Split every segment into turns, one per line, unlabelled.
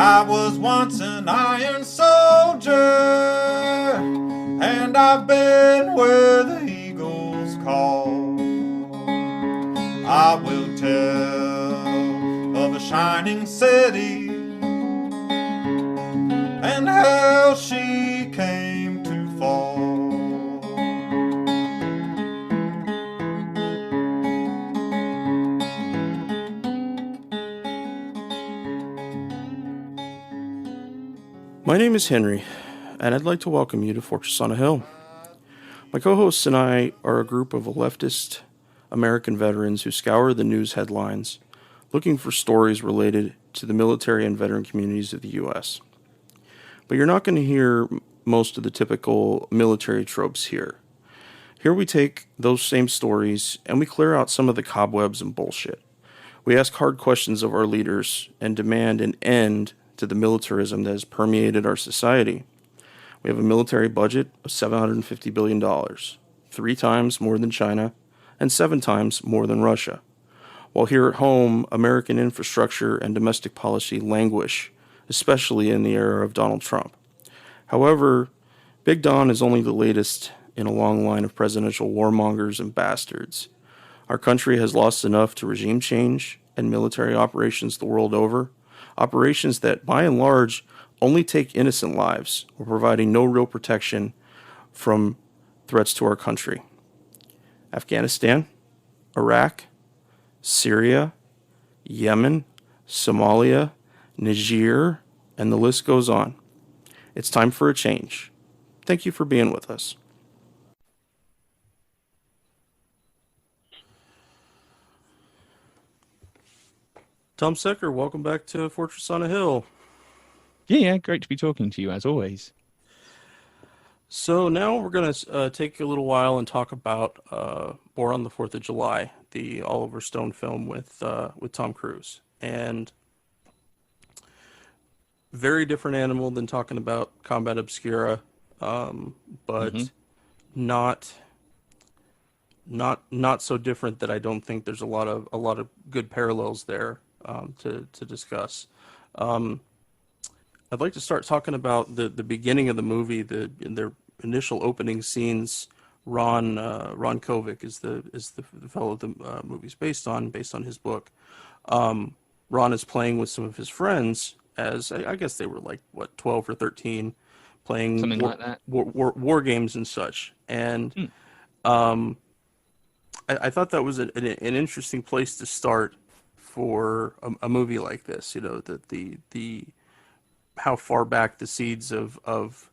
I was once an iron soldier, and I've been where the eagles call. I will tell of a shining city and how she came to fall.
My name is Henry, and I'd like to welcome you to Fortress on a Hill. My co-hosts and I are a group of leftist American veterans who scour the news headlines looking for stories related to the military and veteran communities of the U.S. But you're not going to hear most of the typical military tropes here. Here we take those same stories and we clear out some of the cobwebs and bullshit. We ask hard questions of our leaders and demand an end to the militarism that has permeated our society. We have a military budget of $750 billion, 3 times more than China and 7 times more than Russia. While here at home, American infrastructure and domestic policy languish, especially in the era of Donald Trump. However, Big Don is only the latest in a long line of presidential warmongers and bastards. Our country has lost enough to regime change and military operations the world over, operations that, by and large, only take innocent lives, while providing no real protection from threats to our country. Afghanistan, Iraq, Syria, Yemen, Somalia, Niger, and the list goes on. It's time for a change. Thank you for being with us. Tom Secker, welcome back to Fortress on a Hill.
Yeah, great to be talking to you as always.
So now we're going to take a little while and talk about Born on the 4th of July, the Oliver Stone film with Tom Cruise. And very different animal than talking about Combat Obscura, but not so different that I don't think there's a lot of good parallels there to discuss. I'd like to start talking about the beginning of the movie, in their initial opening scenes. Ron Kovic is the fellow the movie's based on his book. Ron is playing with some of his friends, as I guess they were like 12 or 13, playing
something like that,
war games and such. And I thought that was an interesting place to start for a movie like this. You know, that the how far back the seeds of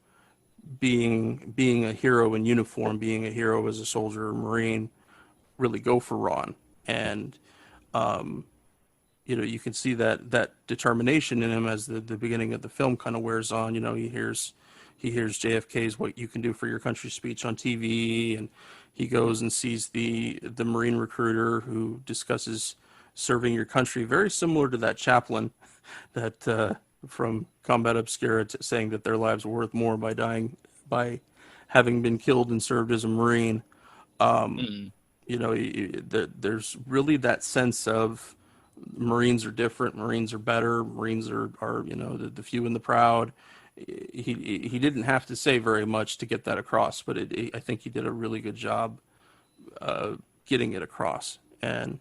being a hero in uniform, being a hero as a soldier or Marine, really go for Ron. And you know, you can see that determination in him as the beginning of the film kind of wears on. You know, he hears JFK's "What You Can Do for Your Country" speech on TV, and he goes and sees the Marine recruiter who discusses serving your country, very similar to that chaplain that from Combat Obscura, saying that their lives were worth more by having been killed and served as a Marine. You know, there's really that sense of Marines are different, Marines are better, Marines are you know, the few and the proud. He didn't have to say very much to get that across, but I think he did a really good job getting it across. And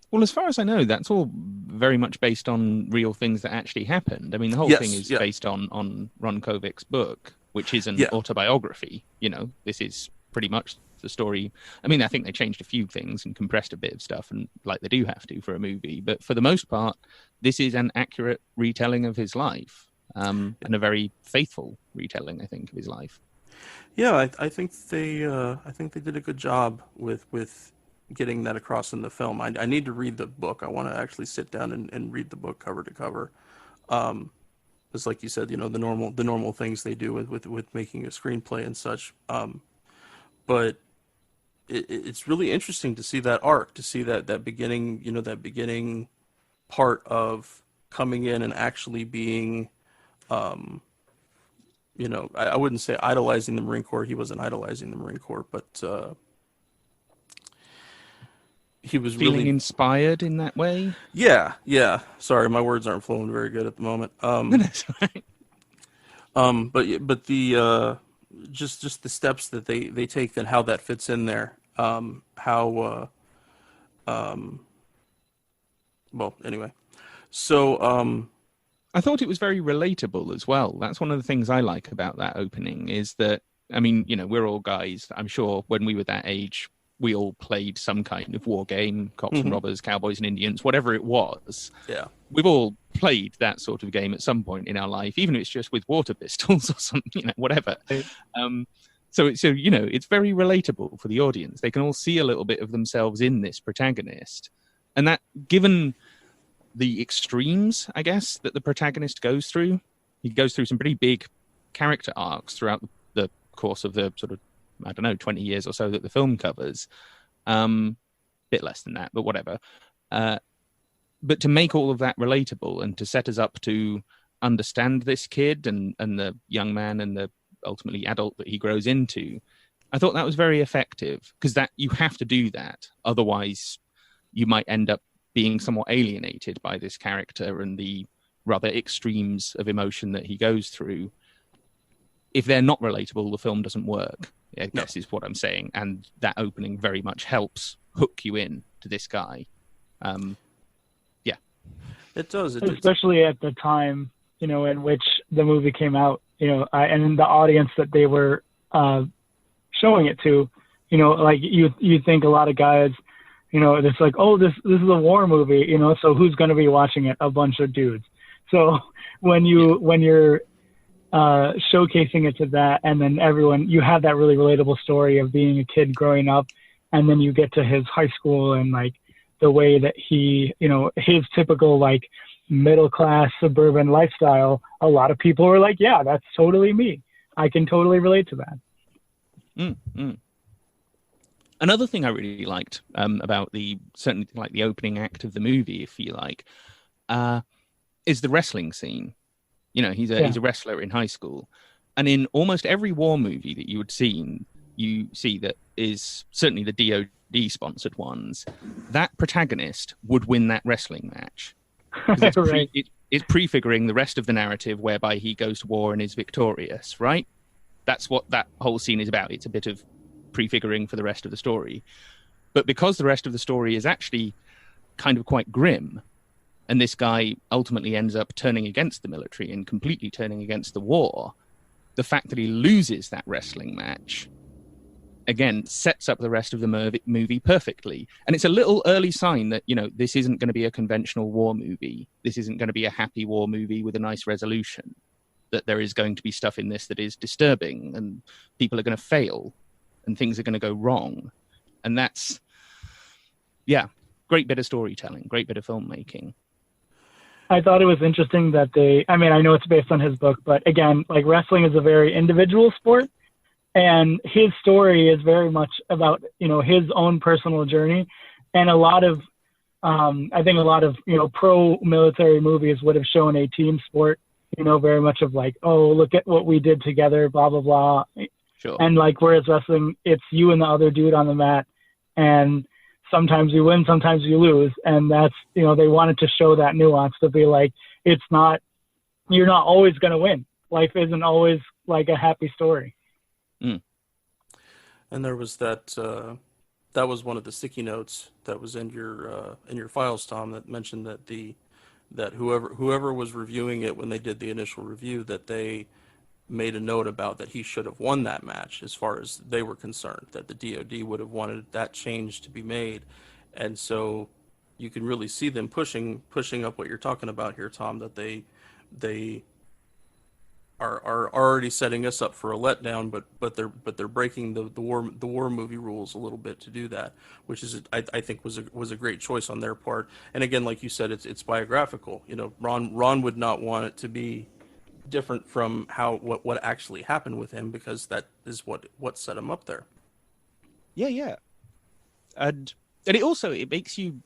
well, as far as I know, that's all very much based on real things that actually happened. I mean, the whole thing is based on Ron Kovic's book, which is an autobiography. You know, this is pretty much the story. I mean, I think they changed a few things and compressed a bit of stuff, and like they do have to for a movie. But for the most part, this is an accurate retelling of his life, and a very faithful retelling, I think, of his life.
Yeah, I think they did a good job with getting that across in the film. I need to read the book. I want to actually sit down and read the book cover to cover. It's like you said, you know, the normal things they do with making a screenplay and such. But it's really interesting to see that arc, to see that beginning, you know, that beginning part of coming in and actually being, you know, I wouldn't say idolizing the Marine Corps. He wasn't idolizing the Marine Corps, but he was
feeling
really
inspired in that way.
Yeah. Sorry, my words aren't flowing very good at the moment.
That's right.
But the just the steps that they take and how that fits in there. Well, anyway. So
I thought it was very relatable as well. That's one of the things I like about that opening is that, I mean, you know, we're all guys. I'm sure when we were that age, we all played some kind of war game, cops and robbers, cowboys and Indians, whatever it was.
Yeah.
We've all played that sort of game at some point in our life, even if it's just with water pistols or something, you know, whatever. So, you know, it's very relatable for the audience. They can all see a little bit of themselves in this protagonist. And that, given the extremes, I guess, that the protagonist goes through, he goes through some pretty big character arcs throughout the course of the sort of, I don't know, 20 years or so that the film covers. Bit less than that, but whatever. But to make all of that relatable and to set us up to understand this kid and the young man and the ultimately adult that he grows into, I thought that was very effective, because that you have to do that. Otherwise, you might end up being somewhat alienated by this character and the rather extremes of emotion that he goes through. If they're not relatable, the film doesn't work, I guess is what I'm saying. And that opening very much helps hook you in to this guy.
It does.
Especially at the time, you know, in which the movie came out, you know, and the audience that they were showing it to, you know, like you think a lot of guys, you know, it's like, oh, this is a war movie, you know, so who's going to be watching it? A bunch of dudes. So when you're showcasing it to that, and then you have that really relatable story of being a kid growing up, and then you get to his high school and like the way that he, you know, his typical like middle class suburban lifestyle, a lot of people were like, yeah, that's totally me. I can totally relate to that.
Another thing I really liked about certainly like the opening act of the movie, if you like, is the wrestling scene. You know, he's a wrestler in high school, and in almost every war movie that you see that is certainly the DoD sponsored ones, that protagonist would win that wrestling match. It's prefiguring the rest of the narrative whereby he goes to war and is victorious, right? That's what that whole scene is about. It's a bit of prefiguring for the rest of the story. But because the rest of the story is actually kind of quite grim, and this guy ultimately ends up turning against the military and completely turning against the war, the fact that he loses that wrestling match, again, sets up the rest of the movie perfectly. And it's a little early sign that, you know, this isn't going to be a conventional war movie. This isn't going to be a happy war movie with a nice resolution. That there is going to be stuff in this that is disturbing, and people are going to fail, and things are going to go wrong. And that's, great bit of storytelling, great bit of filmmaking.
I thought it was interesting that I know it's based on his book, but again, like wrestling is a very individual sport. And his story is very much about, you know, his own personal journey. And a lot of, I think a lot of, you know, pro-military movies would have shown a team sport, you know, very much of like, oh, look at what we did together, blah, blah, blah.
Sure.
And like, whereas wrestling, it's you and the other dude on the mat. And sometimes you win, sometimes you lose. And that's, you know, they wanted to show that nuance to be like, you're not always going to win. Life isn't always like a happy story.
And there was that was one of the sticky notes that was in your files, Tom, that mentioned that whoever was reviewing it when they did the initial review, that they made a note about that he should have won that match as far as they were concerned, that the DoD would have wanted that change to be made. And so you can really see them pushing up what you're talking about here, Tom, that they are already setting us up for a letdown, but they're breaking the war movie rules a little bit to do that, which is I think was a great choice on their part. And again, like you said, it's biographical. You know, Ron would not want it to be different from what actually happened with him, because that is what set him up there.
Yeah. And it makes you,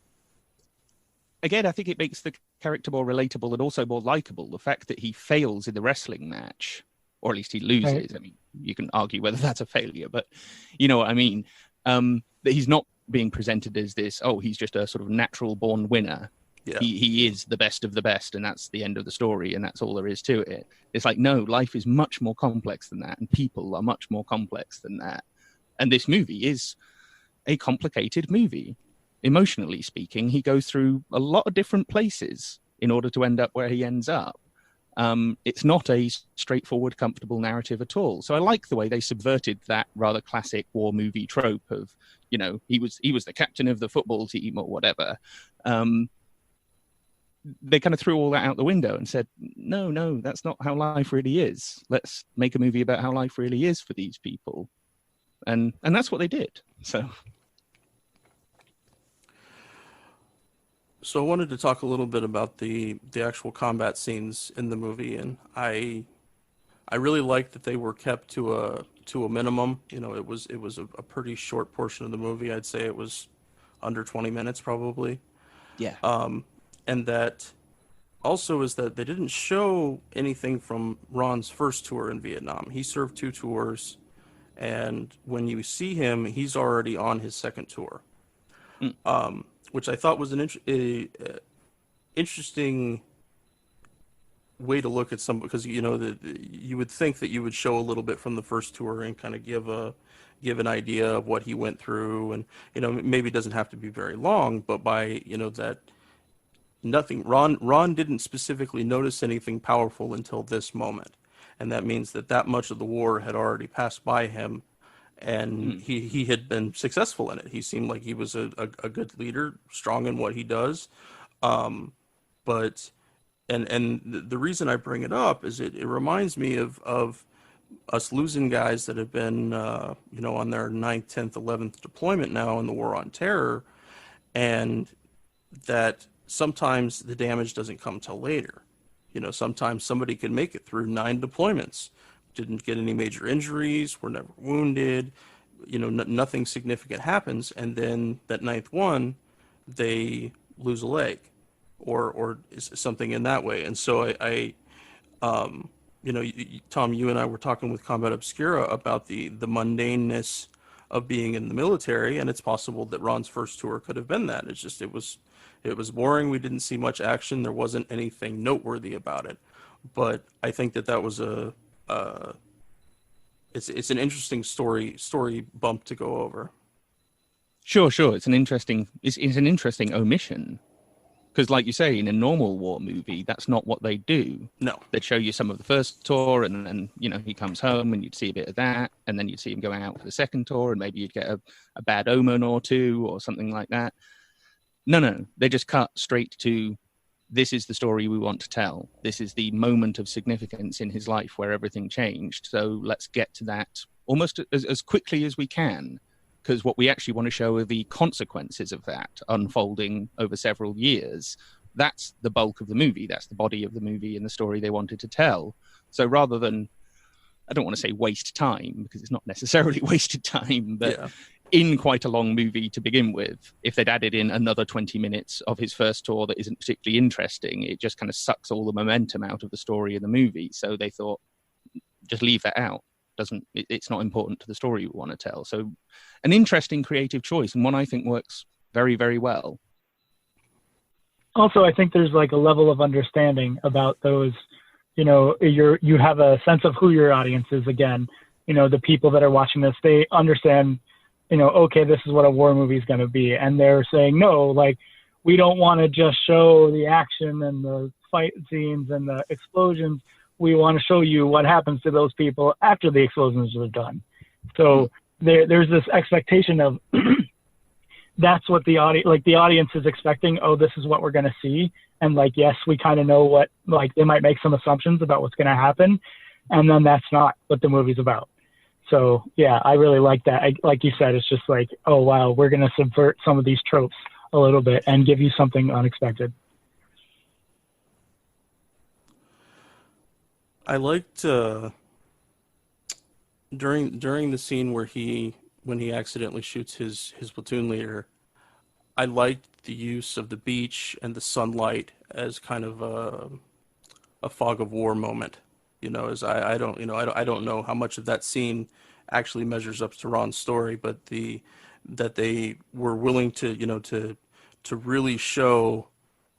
again, I think it makes the character more relatable and also more likable. The fact that he fails in the wrestling match, or at least he loses. Right. I mean, you can argue whether that's a failure, but you know what I mean. That he's not being presented as this, oh, he's just a sort of natural born winner.
Yeah.
He is the best of the best, and that's the end of the story, and that's all there is to it. It's like, no, life is much more complex than that, and people are much more complex than that. And this movie is a complicated movie. Emotionally speaking, he goes through a lot of different places in order to end up where he ends up. It's not a straightforward, comfortable narrative at all. So I like the way they subverted that rather classic war movie trope of, you know, he was the captain of the football team or whatever. They kind of threw all that out the window and said, no, that's not how life really is. Let's make a movie about how life really is for these people. And that's what they did. So
I wanted to talk a little bit about the actual combat scenes in the movie, and I really liked that they were kept to a minimum. You know, it was a pretty short portion of the movie. I'd say it was under 20 minutes probably.
yeah.
And that also is that they didn't show anything from Ron's first tour in Vietnam. He served 2 tours, and when you see him, he's already on his second tour, which I thought was an interesting way to look at some, because you know you would think that you would show a little bit from the first tour and kind of give an idea of what he went through, and you know, maybe it doesn't have to be very long, but by, you know, that nothing, Ron didn't specifically notice anything powerful until this moment, and that means that much of the war had already passed by him, and he had been successful in it. He seemed like he was a good leader, strong in what he does, but the reason I bring it up is it reminds me of us losing guys that have been you know, on their 9th, 10th, 11th deployment now in the war on terror, and that sometimes the damage doesn't come till later. You know, sometimes somebody can make it through 9 deployments, didn't get any major injuries, were never wounded, you know, nothing significant happens, and then that 9th one, they lose a leg, or something in that way. And so I you know, Tom, you and I were talking with Combat Obscura about the mundaneness of being in the military, and it's possible that Ron's first tour could have been that. It's just it was boring. We didn't see much action. There wasn't anything noteworthy about it. But I think that was it's an interesting story bump to go over.
Sure. It's an interesting omission, because, like you say, in a normal war movie, that's not what they do.
No,
they'd show you some of the first tour, and then, you know, he comes home, and you'd see a bit of that, and then you'd see him going out for the second tour, and maybe you'd get a bad omen or two or something like that. No, they just cut straight to, this is the story we want to tell. This is the moment of significance in his life where everything changed. So let's get to that almost as quickly as we can, because what we actually want to show are the consequences of that unfolding over several years. That's the bulk of the movie. That's the body of the movie and the story they wanted to tell. So rather than, I don't want to say waste time, because it's not necessarily wasted time, but yeah, in quite a long movie to begin with, if they'd added in another 20 minutes of his first tour that isn't particularly interesting, it just kind of sucks all the momentum out of the story of the movie. So they thought, just leave that out. It's not important to the story we want to tell. So an interesting creative choice, and one I think works very, very well.
Also, I think there's like a level of understanding about those, you know, you have a sense of who your audience is. Again, you know, the people that are watching this, they understand, you know, okay, this is what a war movie is going to be. And they're saying, no, like, we don't want to just show the action and the fight scenes and the explosions. We want to show you what happens to those people after the explosions are done. So there's this expectation of that's what the audience is expecting. Oh, this is what we're going to see. And like, yes, we kind of know what, like, they might make some assumptions about what's going to happen. And then that's not what the movie's about. So yeah, I really like that. Like you said, it's just like, oh wow, we're going to subvert some of these tropes a little bit and give you something unexpected.
I liked during the scene when he accidentally shoots his platoon leader, I liked the use of the beach and the sunlight as kind of a fog of war moment. You know, as I don't know how much of that scene actually measures up to Ron's story, but the that they were willing to, to really show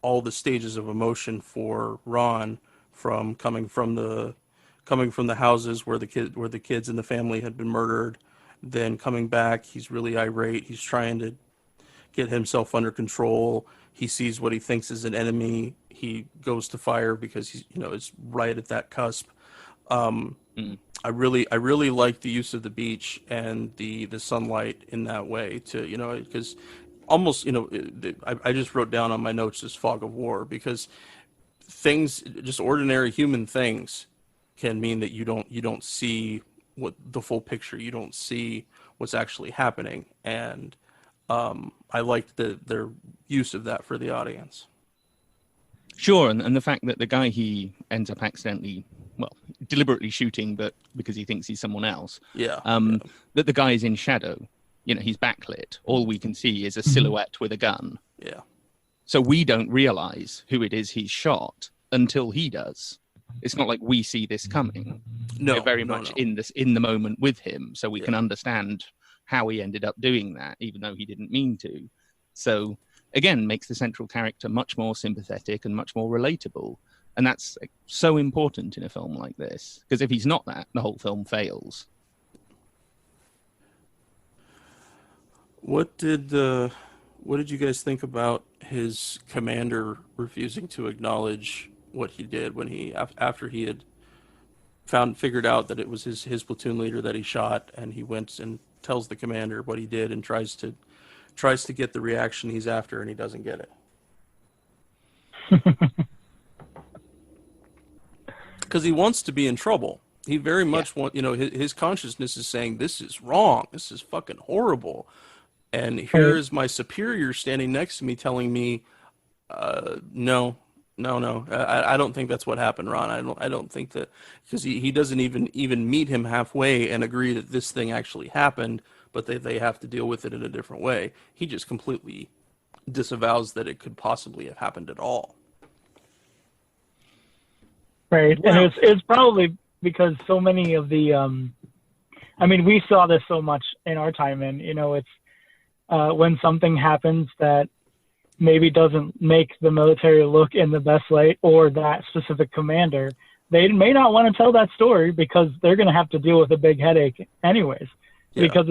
all the stages of emotion for Ron, from coming from the houses where the kids and the family had been murdered, then coming back. He's really irate. He's trying to get himself under control. He sees what he thinks is an enemy. He goes to fire because he's, is right at that cusp. I really like the use of the beach and the sunlight in that way too, because almost, I just wrote down on my notes this fog of war, because things, just ordinary human things, can mean that you don't see what the full picture. You don't see what's actually happening, and I liked their use of that for the audience.
Sure, and the fact that the guy he ends up accidentally, deliberately shooting, but because he thinks he's someone else. That the guy is in shadow. He's backlit. All we can see is a silhouette with a gun.
Yeah.
So we don't realize who it is he's shot until he does. It's not like we see this coming.
No,
we're very much in the moment with him, so we can understand how he ended up doing that, even though he didn't mean to. So again, makes the central character much more sympathetic and much more relatable. And that's so important in a film like this, because if he's not that, the whole film fails.
What did you guys think about his commander refusing to acknowledge what he did when after he had figured out that it was his platoon leader that he shot, and he went and tells the commander what he did and tries to get the reaction he's after, and he doesn't get it. Because he wants to be in trouble. He very much his consciousness is saying, this is wrong. This is fucking horrible. And here is my superior standing next to me telling me, no. I don't think that's what happened, Ron. I don't think that, because he doesn't even meet him halfway and agree that this thing actually happened, but they have to deal with it in a different way. He just completely disavows that it could possibly have happened at all.
Right. Wow. And it's probably because so many of the, we saw this so much in our time, and, it's when something happens that maybe doesn't make the military look in the best light, or that specific commander, they may not want to tell that story because they're going to have to deal with a big headache anyways, because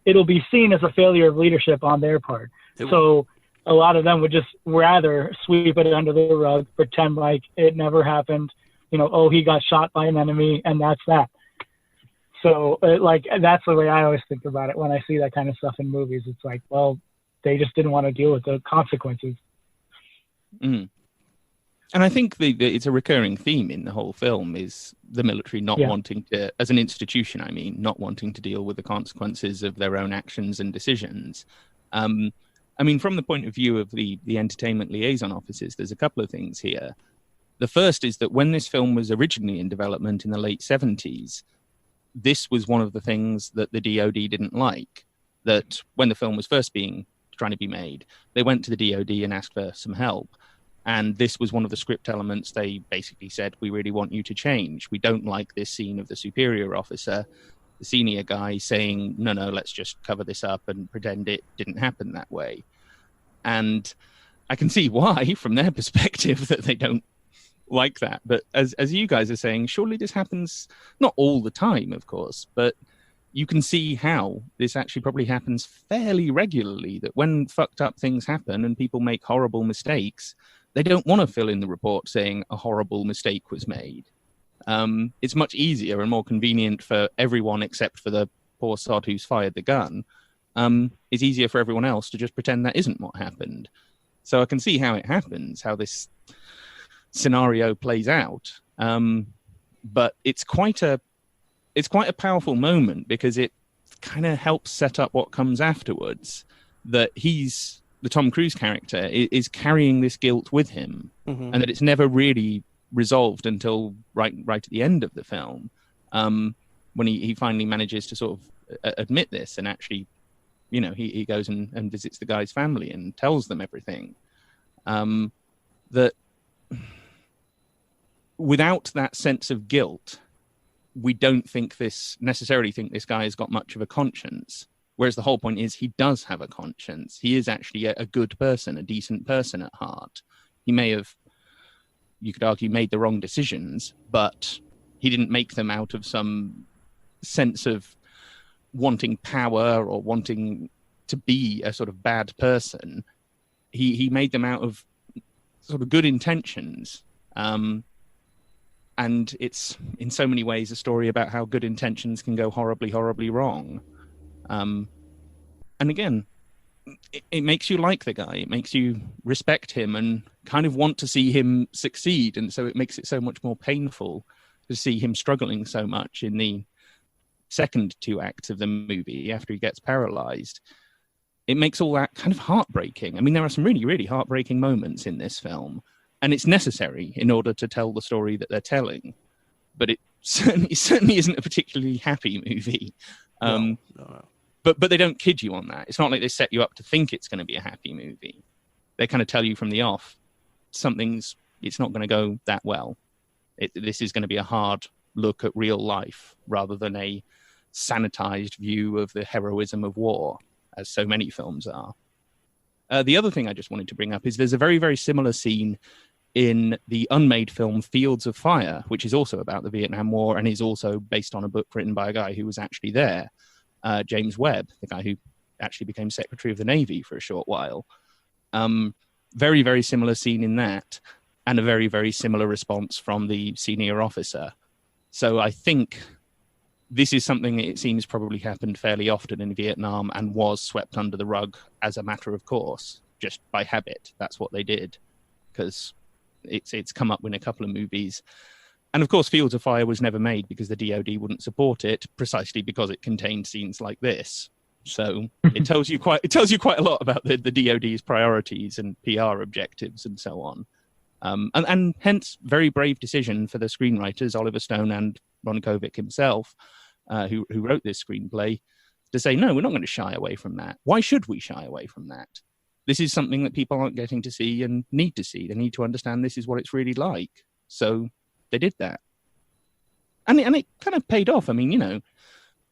it'll be seen as a failure of leadership on their part. So a lot of them would just rather sweep it under the rug, pretend like it never happened, he got shot by an enemy, and that's that. So that's the way I always think about it when I see that kind of stuff in movies. It's like, well, they just didn't want to deal with the consequences.
Mm. And I think it's a recurring theme in the whole film is the military not wanting to, as an institution, not wanting to deal with the consequences of their own actions and decisions. From the point of view of the entertainment liaison officers, there's a couple of things here. The first is that when this film was originally in development in the late 70s, this was one of the things that the DoD didn't like, that when the film was first trying to be made, they went to the DoD and asked for some help. And this was one of the script elements they basically said, we really want you to change. We don't like this scene of the superior officer, the senior guy, saying, no, let's just cover this up and pretend it didn't happen that way. And I can see why, from their perspective, that they don't like that. But as you guys are saying, surely this happens, not all the time, of course, but you can see how this actually probably happens fairly regularly, that when fucked up things happen and people make horrible mistakes, they don't want to fill in the report saying a horrible mistake was made. It's much easier and more convenient for everyone except for the poor sod who's fired the gun. It's easier for everyone else to just pretend that isn't what happened. So I can see how it happens, how this scenario plays out. But it's quite a powerful moment, because it kind of helps set up what comes afterwards, that the Tom Cruise character is carrying this guilt with him, and that it's never really resolved until right at the end of the film, when he finally manages to sort of admit this, and actually, he goes and visits the guy's family and tells them everything. That without that sense of guilt, we don't necessarily think this guy has got much of a conscience. Whereas the whole point is he does have a conscience. He is actually a good person, a decent person at heart. He may have, you could argue, made the wrong decisions, but he didn't make them out of some sense of wanting power or wanting to be a sort of bad person. He made them out of sort of good intentions. And it's in so many ways a story about how good intentions can go horribly, horribly wrong. And again, it makes you like the guy. It makes you respect him and kind of want to see him succeed. And so it makes it so much more painful to see him struggling so much in the second 2 acts of the movie after he gets paralyzed. It makes all that kind of heartbreaking. I mean, there are some really, really heartbreaking moments in this film, and it's necessary in order to tell the story that they're telling. But it certainly isn't a particularly happy movie. No. But they don't kid you on that. It's not like they set you up to think it's going to be a happy movie. They kind of tell you from the off, it's not going to go that well. This is going to be a hard look at real life rather than a sanitized view of the heroism of war, as so many films are. The other thing I just wanted to bring up is there's a very, very similar scene in the unmade film Fields of Fire, which is also about the Vietnam War and is also based on a book written by a guy who was actually there. James Webb, the guy who actually became Secretary of the Navy for a short while. Very, very similar scene in that, and a very, very similar response from the senior officer. So I think this is something that it seems probably happened fairly often in Vietnam and was swept under the rug as a matter of course, just by habit. That's what they did, because it's come up in a couple of movies. And of course, Fields of Fire was never made because the DoD wouldn't support it, precisely because it contained scenes like this. So it tells you quite a lot about the DoD's priorities and PR objectives and so on. And hence, very brave decision for the screenwriters, Oliver Stone and Ron Kovic himself, who wrote this screenplay, to say, no, we're not going to shy away from that. Why should we shy away from that? This is something that people aren't getting to see and need to see. They need to understand this is what it's really like. So they did that. And it kind of paid off. I mean,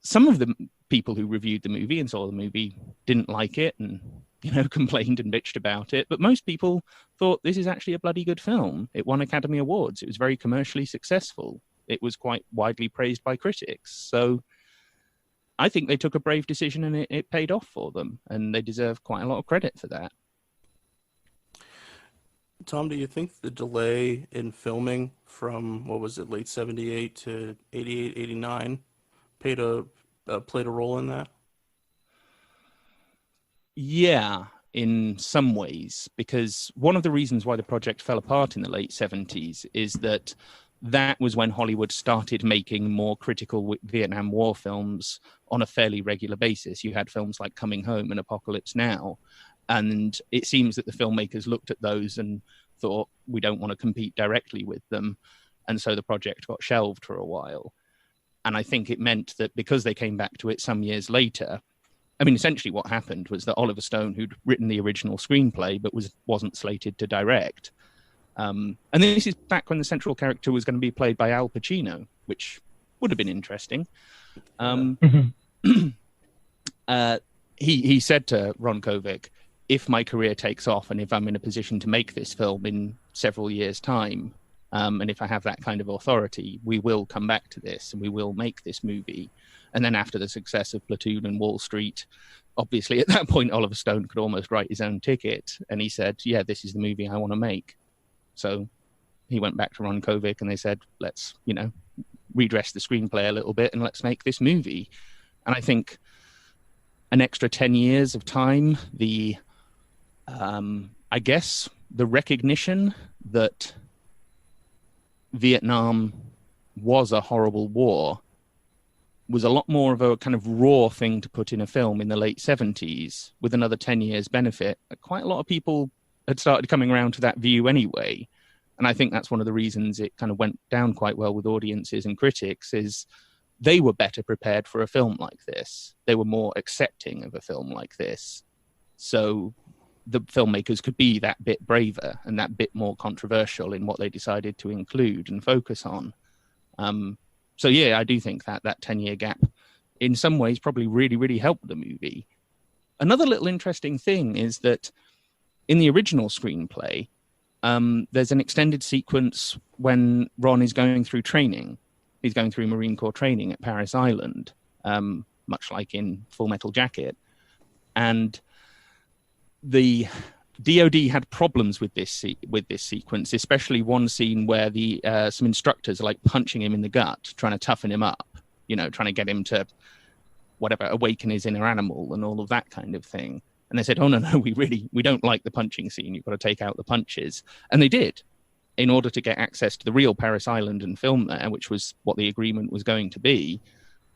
some of the people who reviewed the movie and saw the movie didn't like it and, complained and bitched about it. But most people thought this is actually a bloody good film. It won Academy Awards. It was very commercially successful. It was quite widely praised by critics. So I think they took a brave decision and it paid off for them. And they deserve quite a lot of credit for that.
Tom, do you think the delay in filming from, late 78 to 88, 89 played a role in that?
Yeah, in some ways, because one of the reasons why the project fell apart in the late 70s is that was when Hollywood started making more critical Vietnam War films on a fairly regular basis. You had films like Coming Home and Apocalypse Now, and it seems that the filmmakers looked at those and thought, we don't want to compete directly with them, and so the project got shelved for a while. And I think it meant that because they came back to it some years later, essentially what happened was that Oliver Stone, who'd written the original screenplay but wasn't slated to direct, and this is back when the central character was going to be played by Al Pacino, which would have been interesting. He said to Ron Kovic, if my career takes off and if I'm in a position to make this film in several years' time, and if I have that kind of authority, we will come back to this and we will make this movie. And then after the success of Platoon and Wall Street, obviously at that point, Oliver Stone could almost write his own ticket. And he said, yeah, this is the movie I want to make. So he went back to Ron Kovic and they said, let's, redress the screenplay a little bit and let's make this movie. And I think an extra 10 years of time, the recognition that Vietnam was a horrible war was a lot more of a kind of raw thing to put in a film in the late 70s with another 10 years benefit. Quite a lot of people had started coming around to that view anyway. And I think that's one of the reasons it kind of went down quite well with audiences and critics is they were better prepared for a film like this. They were more accepting of a film like this. So the filmmakers could be that bit braver and that bit more controversial in what they decided to include and focus on. So yeah, I do think that 10-year gap in some ways probably really, really helped the movie. Another little interesting thing is that in the original screenplay, there's an extended sequence when Ron is going through training. He's going through Marine Corps training at Paris Island, much like in Full Metal Jacket. And the DOD had problems with this sequence, especially one scene where some instructors are like punching him in the gut, trying to toughen him up, trying to get him to awaken his inner animal and all of that kind of thing. And they said, oh, no, we don't like the punching scene. You've got to take out the punches. And they did, in order to get access to the real Paris Island and film there, which was what the agreement was going to be.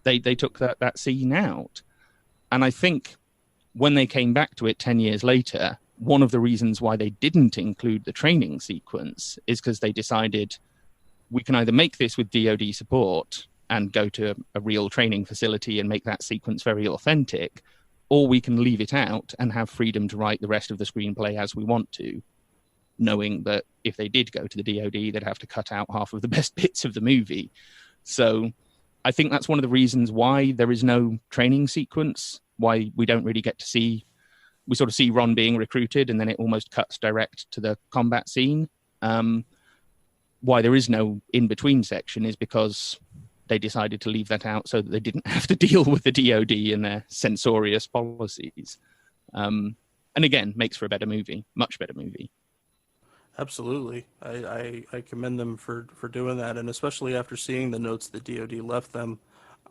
They took that scene out. And I think when they came back to it 10 years later, one of the reasons why they didn't include the training sequence is because they decided we can either make this with DOD support and go to a real training facility and make that sequence very authentic, or we can leave it out and have freedom to write the rest of the screenplay as we want to, knowing that if they did go to the DOD, they'd have to cut out half of the best bits of the movie. So I think that's one of the reasons why there is no training sequence, why we don't really get to see, we sort of see Ron being recruited and then it almost cuts direct to the combat scene. Why there is no in-between section is because they decided to leave that out so that they didn't have to deal with the DOD and their censorious policies. And again, makes for a better movie, much better movie.
Absolutely. I commend them for doing that. And especially after seeing the notes that DOD left them,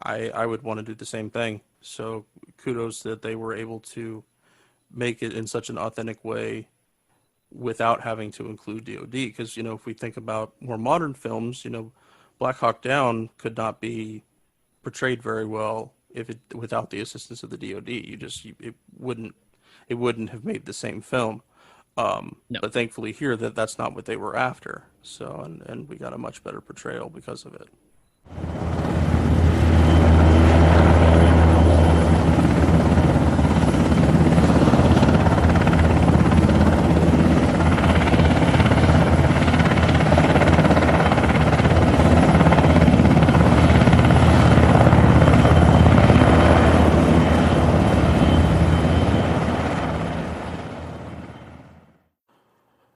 I would want to do the same thing. So kudos that they were able to make it in such an authentic way without having to include DOD. Because, if we think about more modern films, Black Hawk Down could not be portrayed very well without the assistance of the DOD. It wouldn't have made the same film. No. But thankfully here that's not what they were after. So and we got a much better portrayal because of it.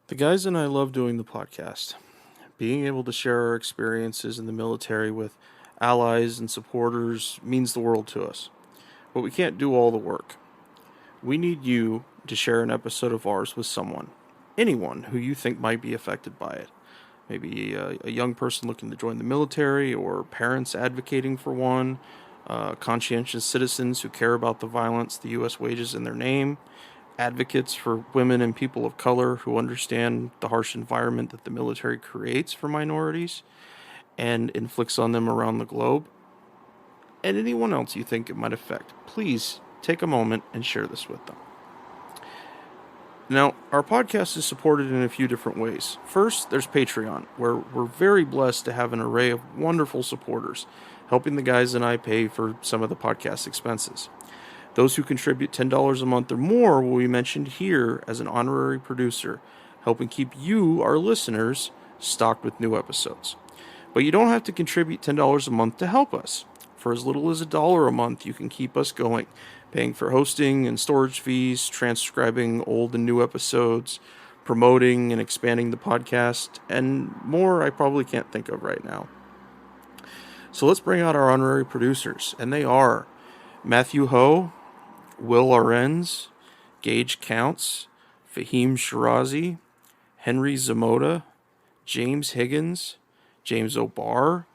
The guys and I love doing the podcast. Being able to share our experiences in the military with allies and supporters means the world to us. But we can't do all the work. We need you to share an episode of ours with someone, anyone who you think might be affected by it. Maybe a young person looking to join the military, or parents advocating for one, conscientious citizens who care about the violence the U.S. wages in their name, advocates for women and people of color who understand the harsh environment that the military creates for minorities and inflicts on them around the globe, and anyone else you think it might affect. Please take a moment and share this with them. Now, our podcast is supported in a few different ways. First, there's Patreon, where we're very blessed to have an array of wonderful supporters, helping the guys and I pay for some of the podcast expenses. Those who contribute $10 a month or more will be mentioned here as an honorary producer, helping keep you, our listeners, stocked with new episodes. But you don't have to contribute $10 a month to help us. For as little as $1 a month, you can keep us going, paying for hosting and storage fees, transcribing old and new episodes, promoting and expanding the podcast, and more I probably can't think of right now. So let's bring out our honorary producers, and they are Matthew Ho, Will Arens, Gage Counts, Fahim Shirazi, Henry Zamota, James Higgins, James O'Barr,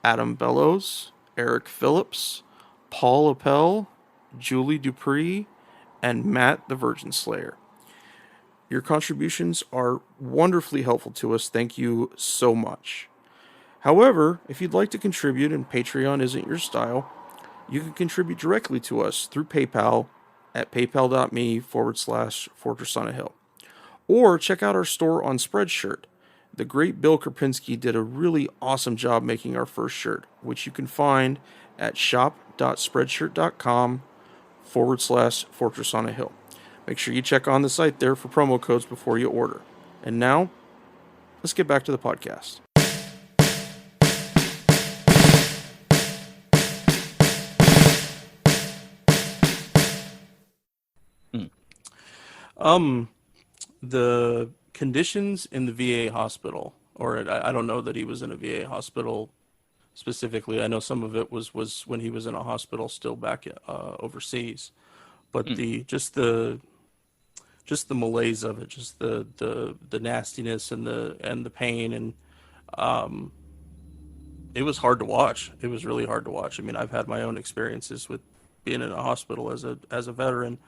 Adam Bellows, Eric Phillips, Paul Appel, Julie Dupree, and Matt the Virgin Slayer. Your contributions are wonderfully helpful to us. Thank you so much. However, if you'd like to contribute and Patreon isn't your style, you can contribute directly to us through PayPal at paypal.me/Fortress on a Hill. Or check out our store on Spreadshirt. The great Bill Krapinski did a really awesome job making our first shirt, which you can find at shop.spreadshirt.com/Fortress on a Hill. Make sure you check on the site there for promo codes before you order. And now, let's get back to the podcast. The conditions in the VA hospital, or I don't know that he was in a VA hospital specifically. I know some of it was when he was in a hospital still back overseas, but just the malaise of it, just the nastiness and the pain, and it was hard to watch. It was really hard to watch. I mean, I've had my own experiences with being in a hospital as a veteran,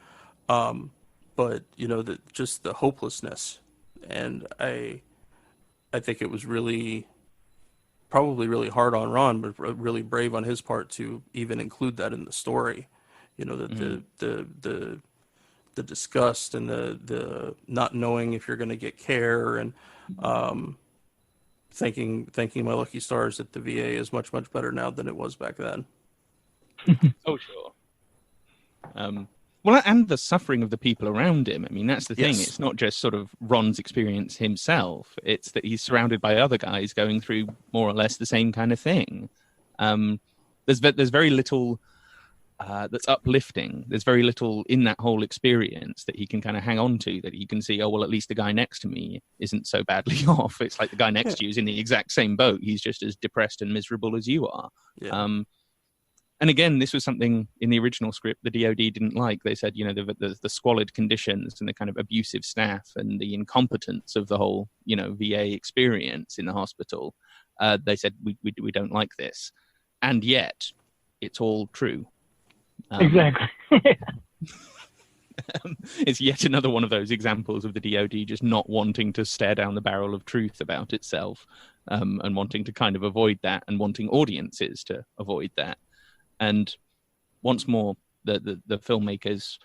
but just the hopelessness, and I think it was probably really hard on Ron, but really brave on his part to even include that in the story. The disgust and the not knowing if you're going to get care, and thanking my lucky stars that the VA is much, much better now than it was back then.
Oh, sure. Well, and the suffering of the people around him. I mean, that's the thing. Yes. It's not just sort of Ron's experience himself. It's that he's surrounded by other guys going through more or less the same kind of thing. There's very little that's uplifting. There's very little in that whole experience that he can kind of hang on to, that he can see, oh, well, at least the guy next to me isn't so badly off. It's like the guy next to you is in the exact same boat. He's just as depressed and miserable as you are. Yeah. And again, this was something in the original script the DoD didn't like. They said, the squalid conditions and the kind of abusive staff and the incompetence of the whole, VA experience in the hospital. They said, we don't like this. And yet, it's all true.
Exactly.
It's yet another one of those examples of the DoD just not wanting to stare down the barrel of truth about itself, and wanting to kind of avoid that, and wanting audiences to avoid that. And once more, the filmmakers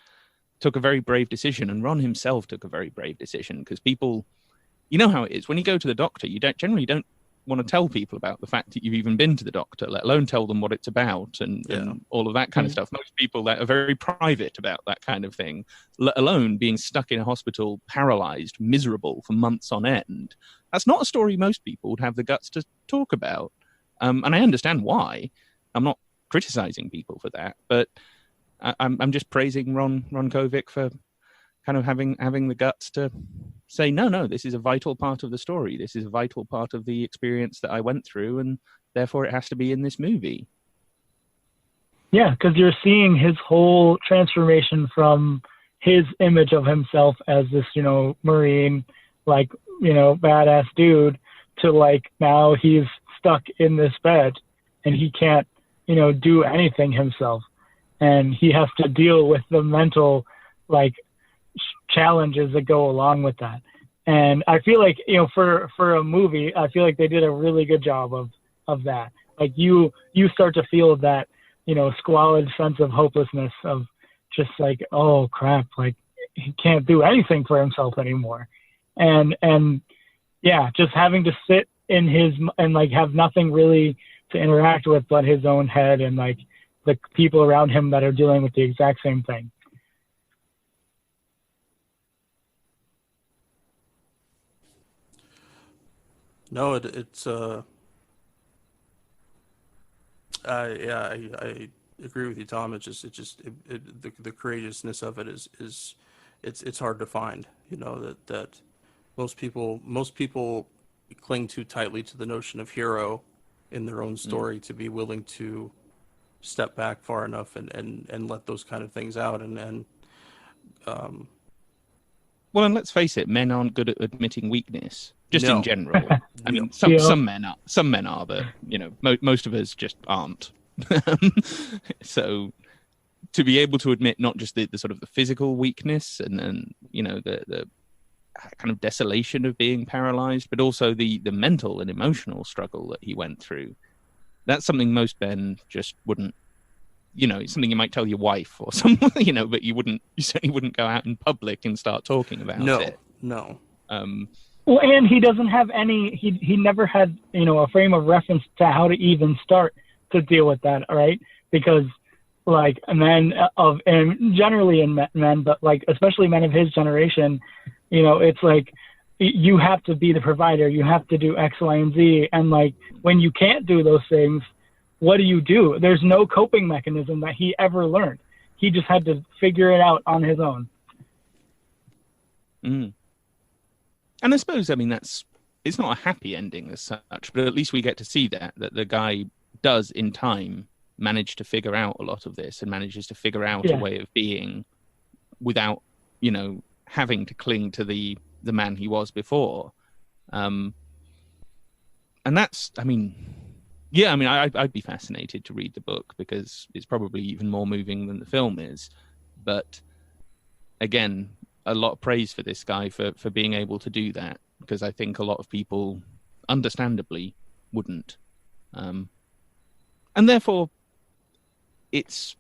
took a very brave decision, and Ron himself took a very brave decision, because people, you know how it is, when you go to the doctor, you generally don't want to tell people about the fact that you've even been to the doctor, let alone tell them what it's about and all of that kind of stuff. Most people that are very private about that kind of thing, let alone being stuck in a hospital, paralyzed, miserable for months on end. That's not a story most people would have the guts to talk about. And I understand why. I'm not criticizing people for that, but I'm just praising Ron Kovic for kind of having the guts to say, no, this is a vital part of the story. This is a vital part of the experience that I went through, and therefore it has to be in this movie.
Yeah, because you're seeing his whole transformation from his image of himself as this, Marine, badass dude, to now he's stuck in this bed and he can't, do anything himself. And he has to deal with the mental, challenges that go along with that. And I feel like, for a movie, I feel like they did a really good job of that. You start to feel that, squalid sense of hopelessness of just oh crap, he can't do anything for himself anymore. And yeah, just having to sit in his, and have nothing really to interact with but his own head and the people around him that are dealing with the exact same thing.
No, it's I agree with you, Tom. It's just the courageousness of it is it's hard to find. That most people cling too tightly to the notion of hero in their own story to be willing to step back far enough and let those kind of things out
well, and let's face it, men aren't good at admitting weakness, just in general. I mean, some men are, but most of us just aren't. So to be able to admit not just the sort of the physical weakness and the kind of desolation of being paralyzed, but also the mental and emotional struggle that he went through, that's something most men just wouldn't. It's something you might tell your wife or someone, but you certainly wouldn't go out in public and start talking about it.
No.
Well, and he doesn't have he never had, a frame of reference to how to even start to deal with that, right? Because men and generally in men, but especially men of his generation, it's you have to be the provider, you have to do X, Y, and Z. And when you can't do those things, what do? There's no coping mechanism that he ever learned. He just had to figure it out on his own.
Mm. And I suppose, I mean, it's not a happy ending as such, but at least we get to see that the guy does in time manage to figure out a lot of this and manages to figure out a way of being without, having to cling to the man he was before. And that's, I mean, I'd be fascinated to read the book because it's probably even more moving than the film is. But again, a lot of praise for this guy for being able to do that, because I think a lot of people, understandably, wouldn't. And therefore, it's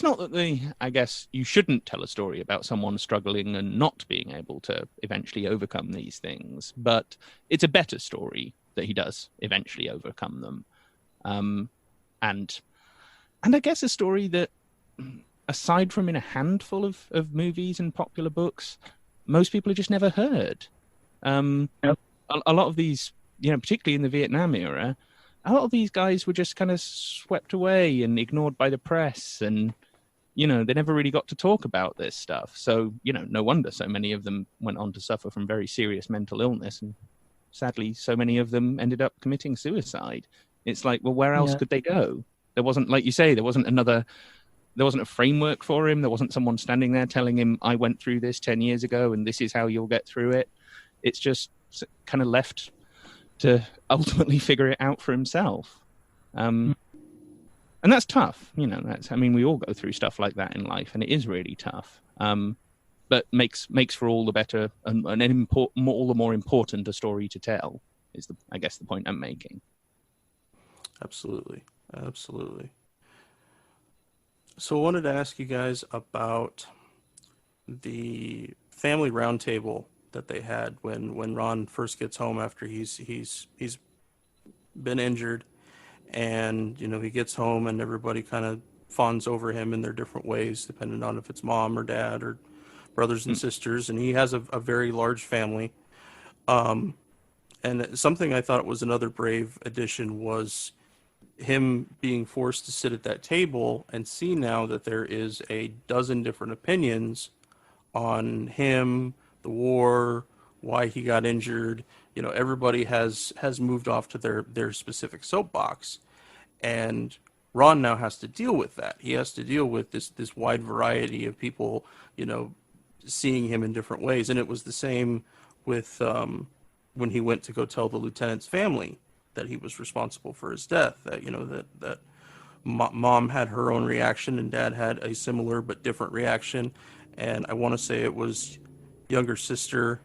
not that I guess you shouldn't tell a story about someone struggling and not being able to eventually overcome these things, but it's a better story that he does eventually overcome them. And I guess a story that, aside from in a handful of movies and popular books, most people have just never heard.
Yep.
A lot of these, particularly in the Vietnam era, a lot of these guys were just kind of swept away and ignored by the press, and they never really got to talk about this stuff. So, no wonder so many of them went on to suffer from very serious mental illness, and sadly, so many of them ended up committing suicide. It's like, well, where else could they go? There wasn't, like you say, there wasn't a framework for him. There wasn't someone standing there telling him, I went through this 10 years ago and this is how you'll get through it. It's just kind of left to ultimately figure it out for himself. And that's tough. We all go through stuff like that in life, and it is really tough. But makes for all the better and all the more important a story to tell is I guess the point I'm making.
Absolutely. So I wanted to ask you guys about the family roundtable that they had when Ron first gets home after he's been injured, and he gets home and everybody kind of fawns over him in their different ways, depending on if it's mom or dad or brothers and sisters, and he has a very large family. And something I thought was another brave addition was him being forced to sit at that table and see now that there is a dozen different opinions on him, the war, why he got injured. Everybody has moved off to their specific soapbox, and Ron now has to deal with that. He has to deal with this wide variety of people, seeing him in different ways. And it was the same with when he went to go tell the lieutenant's family that he was responsible for his death, that mom had her own reaction and dad had a similar but different reaction. And I want to say it was younger sister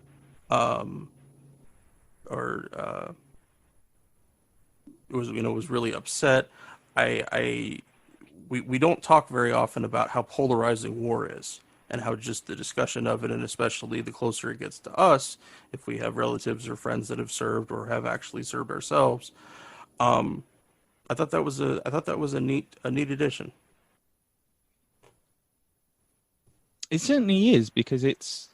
was really upset. We don't talk very often about how polarizing war is, and how just the discussion of it, and especially the closer it gets to us, if we have relatives or friends that have served or have actually served ourselves. I thought that was a neat addition.
It certainly is, because it's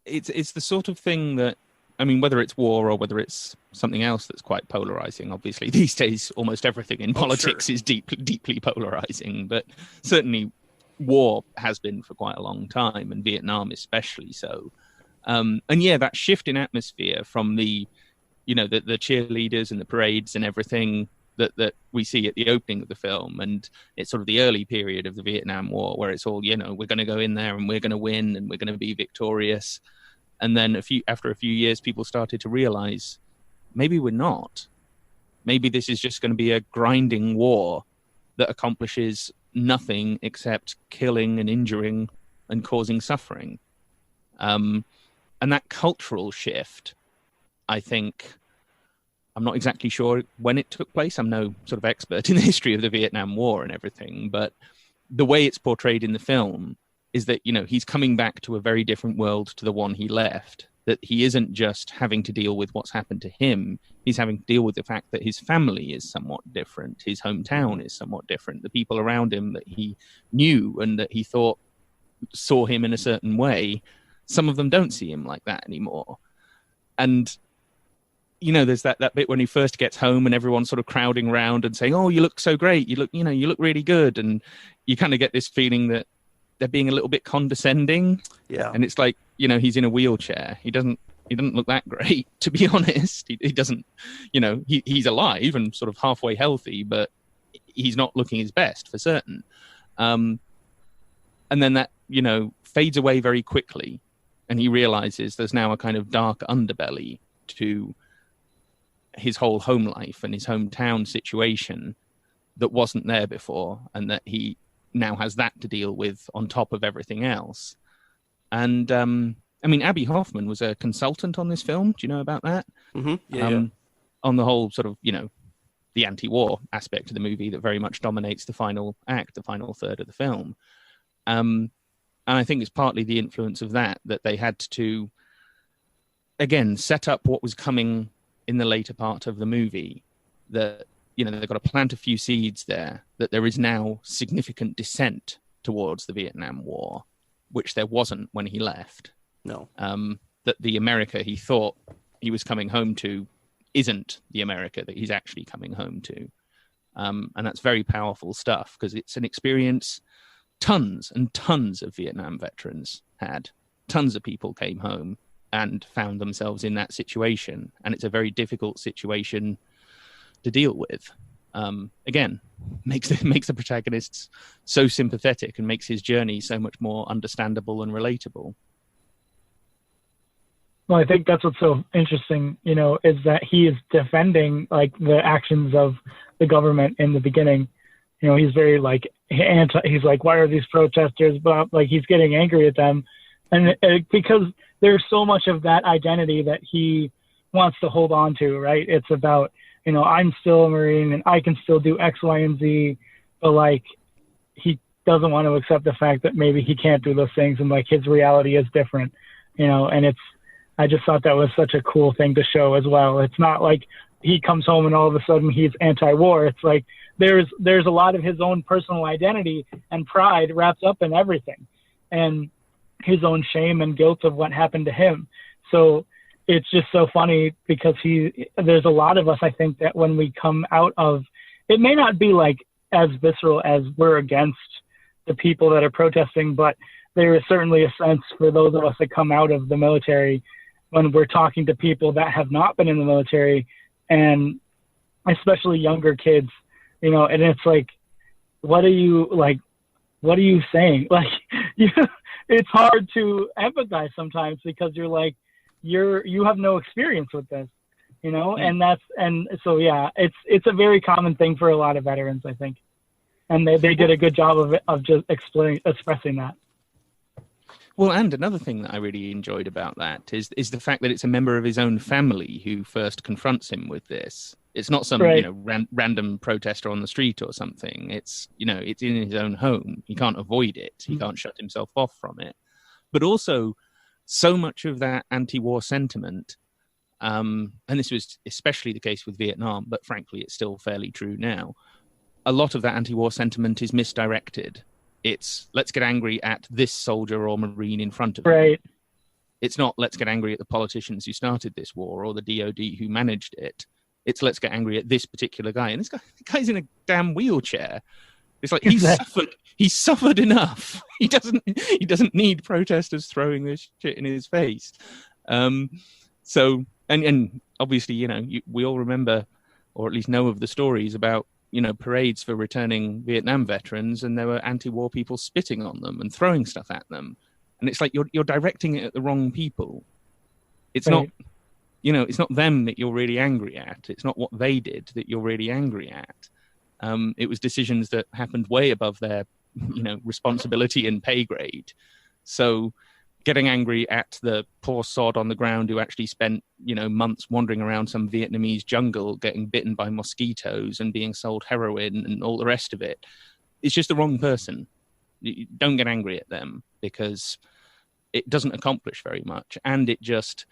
the sort of thing that, whether it's war or whether it's something else that's quite polarizing. Obviously, these days, almost everything in politics is deeply polarizing, but certainly war has been for quite a long time, and Vietnam especially so. And that shift in atmosphere from the cheerleaders and the parades and everything that we see at the opening of the film, and it's sort of the early period of the Vietnam War where it's all, we're going to go in there and we're going to win and we're going to be victorious. And then after a few years, people started to realize maybe we're not. Maybe this is just going to be a grinding war that accomplishes nothing except killing and injuring and causing suffering. And that cultural shift, I think, I'm not exactly sure when it took place. I'm no sort of expert in the history of the Vietnam War and everything, but the way it's portrayed in the film is that, he's coming back to a very different world to the one he left, that he isn't just having to deal with what's happened to him. He's having to deal with the fact that his family is somewhat different. His hometown is somewhat different. The people around him that he knew and that he thought saw him in a certain way, some of them don't see him like that anymore. And, there's that bit when he first gets home and everyone's sort of crowding around and saying, oh, you look so great. You look really good. And you kind of get this feeling that they're being a little bit condescending.
Yeah.
And it's like, he's in a wheelchair. He doesn't look that great, to be honest. He doesn't, he's alive and sort of halfway healthy, but he's not looking his best for certain. And then that, fades away very quickly. And he realizes there's now a kind of dark underbelly to his whole home life and his hometown situation that wasn't there before, and that he now has that to deal with on top of everything else. And Abby Hoffman was a consultant on this film. Do you know about that?
Mm-hmm. Yeah.
On the whole sort of, the anti-war aspect of the movie that very much dominates the final act, the final third of the film. And I think it's partly the influence of that they had to, again, set up what was coming in the later part of the movie. That, they've got to plant a few seeds there, that there is now significant dissent towards the Vietnam War, which there wasn't when he left.
No.
That the America he thought he was coming home to isn't the America that he's actually coming home to. And that's very powerful stuff, because it's an experience tons and tons of Vietnam veterans had. Tons of people came home and found themselves in that situation. And it's a very difficult situation to deal with. Again, makes the protagonists so sympathetic and makes his journey so much more understandable and relatable.
Well, I think that's what's so interesting, is that he is defending like the actions of the government in the beginning. He's very like he's like, why are these protesters? But like, he's getting angry at them. And because there's so much of that identity that he wants to hold on to, right? It's about, I'm still a Marine and I can still do X, Y, and Z, but like, he doesn't want to accept the fact that maybe he can't do those things, and like his reality is different, and I just thought that was such a cool thing to show as well. It's not like he comes home and all of a sudden he's anti-war. It's like there's a lot of his own personal identity and pride wrapped up in everything, and his own shame and guilt of what happened to him. So it's just so funny because there's a lot of us, I think, that when we come out of, it may not be like as visceral as we're against the people that are protesting, but there is certainly a sense for those of us that come out of the military when we're talking to people that have not been in the military, and especially younger kids, and it's like, what are you saying? Like, it's hard to empathize sometimes because you're like, you have no experience with this, and so, yeah, it's a very common thing for a lot of veterans, I think. And they did a good job of just expressing that.
Well, and another thing that I really enjoyed about that is the fact that it's a member of his own family who first confronts him with this. It's not some
right.
Random protester on the street or something. It's it's in his own home. He can't avoid it. He can't shut himself off from it. But also, so much of that anti-war sentiment, and this was especially the case with Vietnam, but frankly, it's still fairly true now. A lot of that anti-war sentiment is misdirected. It's let's get angry at this soldier or Marine in front of
right.
him. It's not let's get angry at the politicians who started this war or the DOD who managed it. It's let's get angry at this particular guy. And the guy's in a damn wheelchair. It's like he's suffered enough. He doesn't need protesters throwing this shit in his face. So obviously, we all remember, or at least know of the stories about parades for returning Vietnam veterans, and there were anti-war people spitting on them and throwing stuff at them. And it's like you're directing it at the wrong people. It's
right.
not, it's not them that you're really angry at. It's not what they did that you're really angry at. It was decisions that happened way above their, responsibility and pay grade. So getting angry at the poor sod on the ground who actually spent, months wandering around some Vietnamese jungle, getting bitten by mosquitoes and being sold heroin and all the rest of it, it's just the wrong person. You don't get angry at them because it doesn't accomplish very much, and it just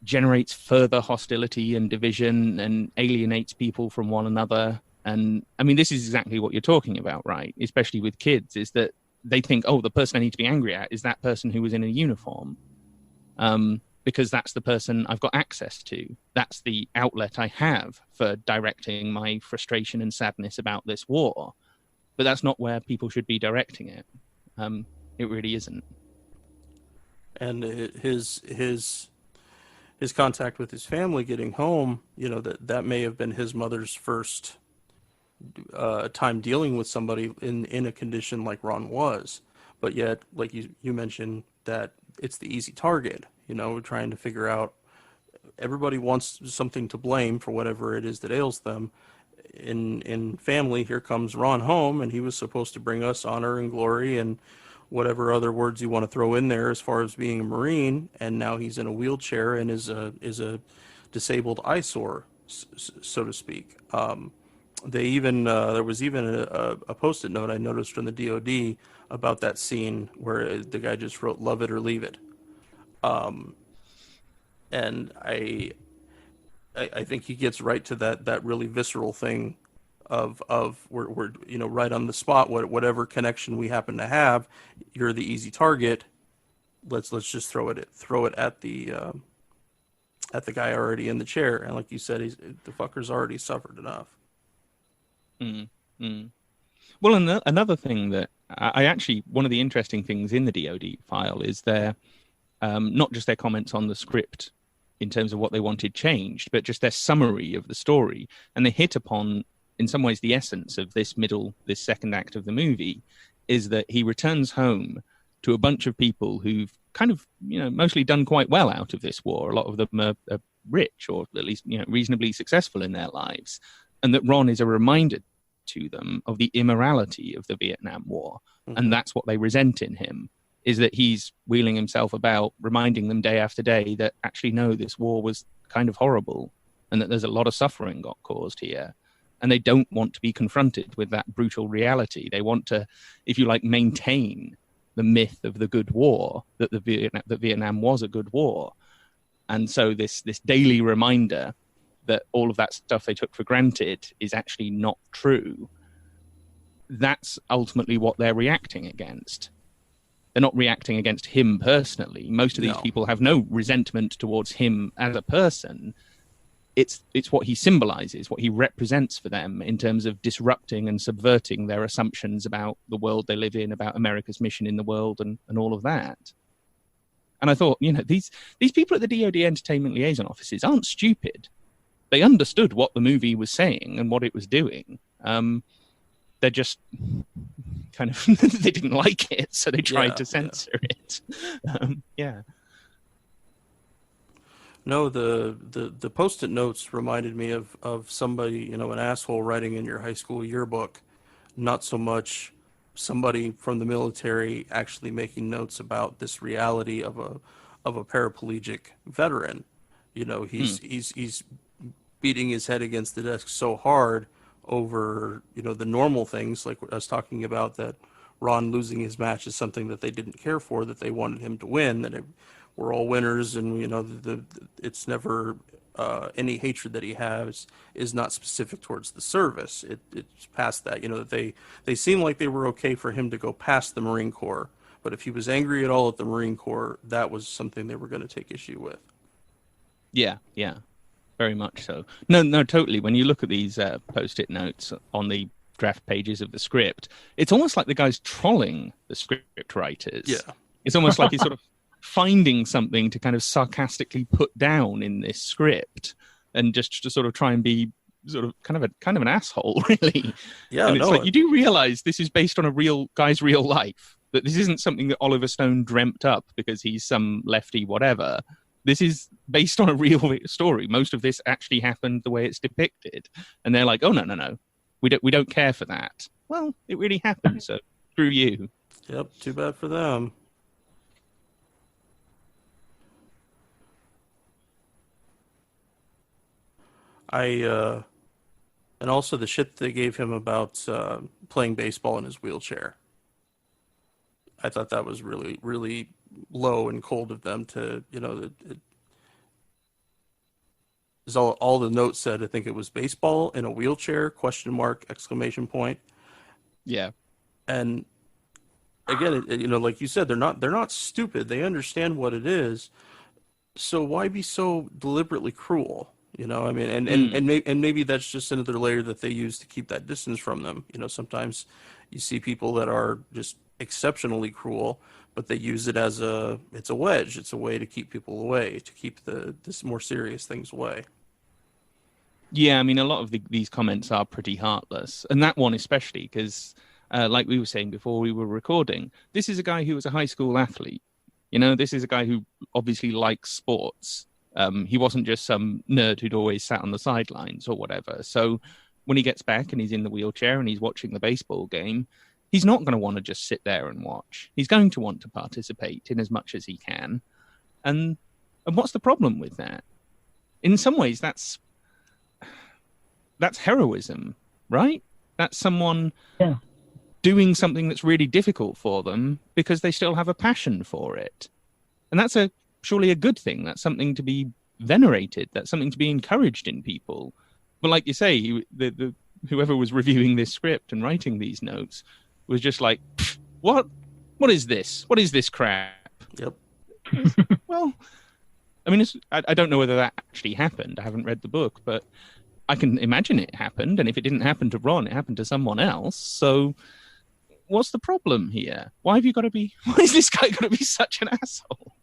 generates further hostility and division and alienates people from one another. And I mean, this is exactly what you're talking about, right? Especially with kids, is that they think, oh, the person I need to be angry at is that person who was in a uniform, because that's the person I've got access to. That's the outlet I have for directing my frustration and sadness about this war. But that's not where people should be directing it. It really isn't.
And his contact with his family getting home, that may have been his mother's first time dealing with somebody in a condition like Ron was. But yet, like you mentioned, that it's the easy target. We're trying to figure out, everybody wants something to blame for whatever it is that ails them. In family, here comes Ron home, and he was supposed to bring us honor and glory and whatever other words you want to throw in there as far as being a Marine, and now he's in a wheelchair and is a disabled eyesore, so to speak. They even there was even a post-it note I noticed from the DoD about that scene where the guy just wrote "Love it or leave it," and I think he gets right to that really visceral thing of we're right on the spot, whatever connection we happen to have, you're the easy target. Let's just throw it at the guy already in the chair, and like you said, the fucker's already suffered enough.
Well, another thing that I actually, one of the interesting things in the DoD file is their not just their comments on the script in terms of what they wanted changed, but just their summary of the story. And they hit upon, in some ways, the essence of this second act of the movie, is that he returns home to a bunch of people who've kind of, mostly done quite well out of this war. A lot of them are rich, or at least, reasonably successful in their lives. And that Ron is a reminder to them of the immorality of the Vietnam War. Mm-hmm. And that's what they resent in him, is that he's wheeling himself about, reminding them day after day that actually, no, this war was kind of horrible and that there's a lot of suffering got caused here. And they don't want to be confronted with that brutal reality. They want to, if you like, maintain the myth of the good war, that Vietnam was a good war. And so this daily reminder that all of that stuff they took for granted is actually not true, that's ultimately what they're reacting against. They're not reacting against him personally. Most of these people have no resentment towards him as a person. It's what he symbolizes, what he represents for them in terms of disrupting and subverting their assumptions about the world they live in, about America's mission in the world, and all of that. And I thought, these people at the DoD Entertainment Liaison Offices aren't stupid. They understood what the movie was saying and what it was doing. They're just kind of, they didn't like it, so they tried to censor it.
No, the post-it notes reminded me of somebody, an asshole writing in your high school yearbook, not so much somebody from the military actually making notes about this reality of a paraplegic veteran. He's beating his head against the desk so hard over, the normal things, like I was talking about, that Ron losing his match is something that they didn't care for, that they wanted him to win, that we're all winners, and, it's never, any hatred that he has is not specific towards the service. It's past that, that they seem like they were okay for him to go past the Marine Corps, but if he was angry at all at the Marine Corps, that was something they were going to take issue with.
Yeah. Very much so. No, totally. When you look at these post-it notes on the draft pages of the script, it's almost like the guy's trolling the script writers. Yeah. It's almost like he's sort of finding something to kind of sarcastically put down in this script, and just to sort of try and be sort of kind of an asshole, really. Yeah. And it's like, you do realize this is based on a real guy's real life, that this isn't something that Oliver Stone dreamt up because he's some lefty whatever. This is based on a real story. Most of this actually happened the way it's depicted. And they're like, oh, no. We don't care for that. Well, it really happened, so screw you.
Yep, too bad for them. And also the shit they gave him about playing baseball in his wheelchair. I thought that was really, really low and cold of them to, all the notes said. I think it was baseball in a wheelchair, ?
Yeah.
And again, like you said, they're not stupid. They understand what it is. So why be so deliberately cruel? And maybe that's just another layer that they use to keep that distance from them. Sometimes you see people that are just exceptionally cruel, but they use it as it's a wedge. It's a way to keep people away, to keep this more serious things away.
Yeah, I mean, a lot of these comments are pretty heartless, and that one especially, because like we were saying before we were recording, this is a guy who was a high school athlete. You know, this is a guy who obviously likes sports. He wasn't just some nerd who'd always sat on the sidelines or whatever. So when he gets back and he's in the wheelchair and he's watching the baseball game, he's not going to want to just sit there and watch. He's going to want to participate in as much as he can. And what's the problem with that? In some ways, that's heroism, right? That's someone doing something that's really difficult for them because they still have a passion for it. And that's surely a good thing. That's something to be venerated. That's something to be encouraged in people. But like you say, whoever was reviewing this script and writing these notes was just like, what is this? What is this crap?
Yep.
Well, I mean, I don't know whether that actually happened. I haven't read the book, but I can imagine it happened. And if it didn't happen to Ron, it happened to someone else. So what's the problem here? Why is this guy got to be such an asshole?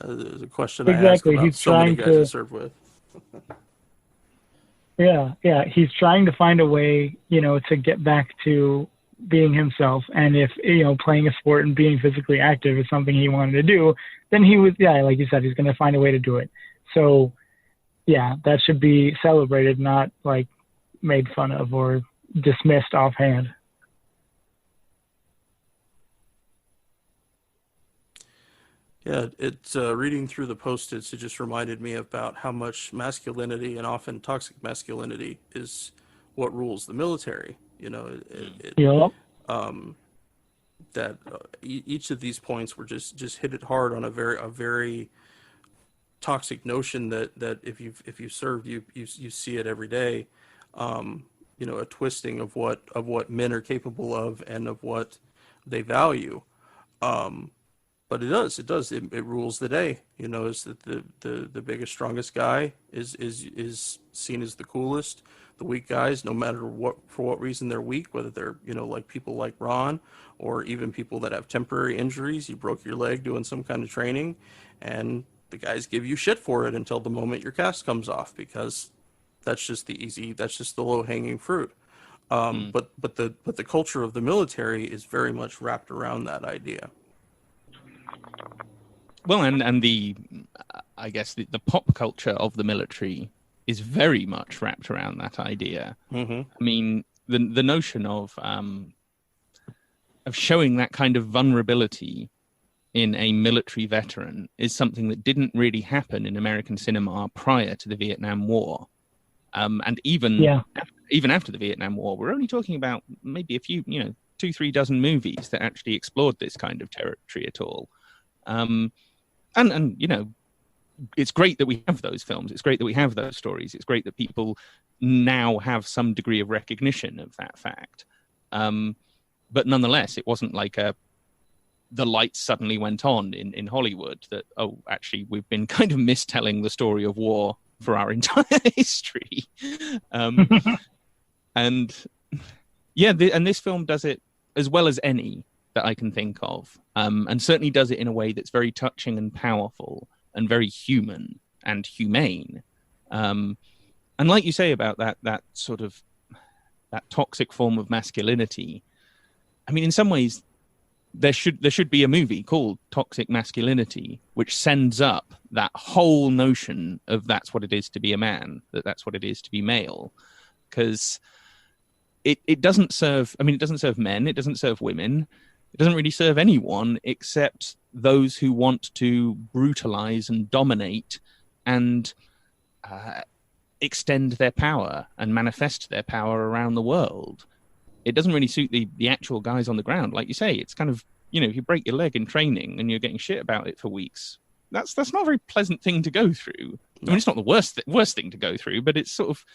There's a question I ask about so many guys I serve with.
Yeah. He's trying to find a way, to get back to being himself. And if, playing a sport and being physically active is something he wanted to do, then he was, like you said, he's going to find a way to do it. So, yeah, that should be celebrated, not like made fun of or dismissed offhand.
Yeah, it's reading through the Post-its, it just reminded me about how much masculinity and often toxic masculinity is what rules the military. That each of these points were just hit it hard on a very toxic notion that if you served, you see it every day. A twisting of what men are capable of and of what they value. But it does. It rules the day. Is that the biggest, strongest guy is seen as the coolest. The weak guys, no matter for what reason they're weak, whether they're like people like Ron, or even people that have temporary injuries. You broke your leg doing some kind of training, and the guys give you shit for it until the moment your cast comes off, because that's just the low hanging fruit. But the culture of the military is very much wrapped around that idea.
Well, and I guess the pop culture of the military is very much wrapped around that idea.
Mm-hmm.
I mean, the notion of showing that kind of vulnerability in a military veteran is something that didn't really happen in American cinema prior to the Vietnam War. And even after the Vietnam War, we're only talking about maybe a few, 2-3 dozen movies that actually explored this kind of territory at all. And it's great that we have those films. It's great that we have those stories. It's great that people now have some degree of recognition of that fact. But nonetheless, it wasn't like the lights suddenly went on in Hollywood that, actually, we've been kind of mistelling the story of war for our entire history. And this film does it as well as any that I can think of, and certainly does it in a way that's very touching and powerful and very human and humane. And like you say about that sort of that toxic form of masculinity, I mean, in some ways, there should be a movie called Toxic Masculinity, which sends up that whole notion of that's what it is to be a man, that's what it is to be male, because it doesn't serve. I mean, it doesn't serve men, it doesn't serve women. It doesn't really serve anyone except those who want to brutalize and dominate and extend their power and manifest their power around the world. It doesn't really suit the actual guys on the ground. Like you say, it's kind of, if you break your leg in training and you're getting shit about it for weeks, that's not a very pleasant thing to go through. No. I mean, it's not the worst thing to go through, but it's sort of,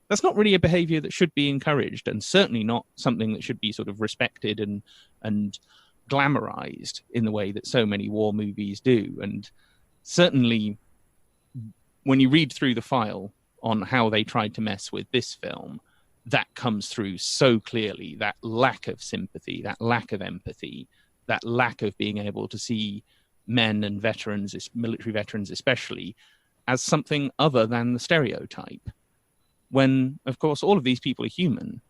that's not really a behavior that should be encouraged, and certainly not something that should be sort of respected and glamorized in the way that so many war movies do. And certainly when you read through the file on how they tried to mess with this film, that comes through so clearly, that lack of sympathy, that lack of empathy, that lack of being able to see men and veterans, military veterans especially, as something other than the stereotype. When, of course, all of these people are human.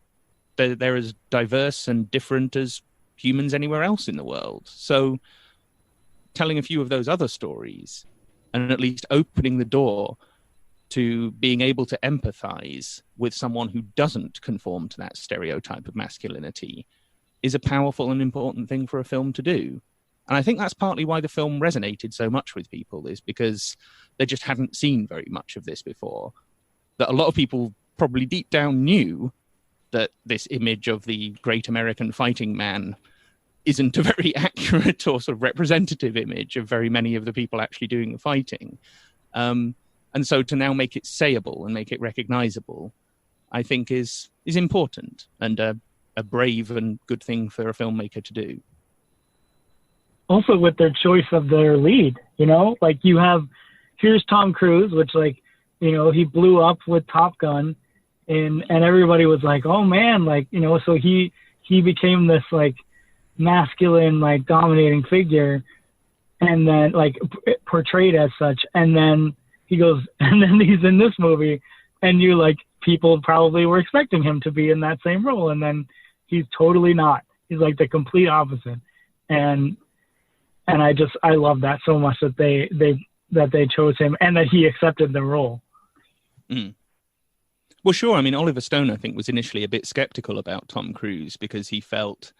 They're as diverse and different as humans anywhere else in the world. So telling a few of those other stories and at least opening the door to being able to empathize with someone who doesn't conform to that stereotype of masculinity is a powerful and important thing for a film to do. And I think that's partly why the film resonated so much with people, is because they just hadn't seen very much of this before. That a lot of people probably deep down knew that this image of the great American fighting man isn't a very accurate or sort of representative image of very many of the people actually doing the fighting. And so to now make it sayable and make it recognizable, I think is important and a brave and good thing for a filmmaker to do.
Also with their choice of their lead, like here's Tom Cruise, which he blew up with Top Gun, and everybody was like, oh man, so he became this masculine, dominating figure, and then portrayed as such. And then he goes, and then he's in this movie, and people probably were expecting him to be in that same role. And then he's totally not. He's the complete opposite. And I love that so much that they chose him and that he accepted the role.
Mm. Well, sure. I mean, Oliver Stone, I think, was initially a bit skeptical about Tom Cruise because he felt,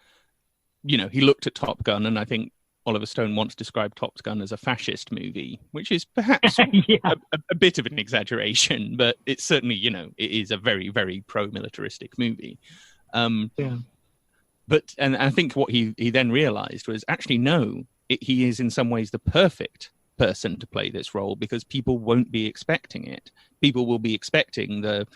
he looked at Top Gun, and I think Oliver Stone once described Top Gun as a fascist movie, which is perhaps a bit of an exaggeration, but it's certainly, it is a very, very pro-militaristic movie. But I think what he then realized was actually, no, he is in some ways the perfect person to play this role because people won't be expecting it. People will be expecting the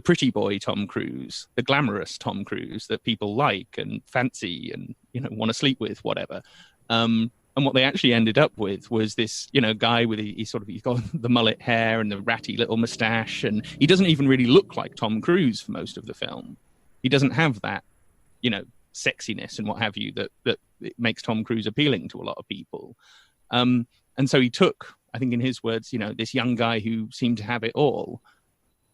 pretty boy Tom Cruise, the glamorous Tom Cruise that people like and fancy and, want to sleep with, whatever. And what they actually ended up with was this, guy with he's got the mullet hair and the ratty little mustache, and he doesn't even really look like Tom Cruise for most of the film. He doesn't have that, sexiness and what have you that it makes Tom Cruise appealing to a lot of people. And so he took, I think in his words, this young guy who seemed to have it all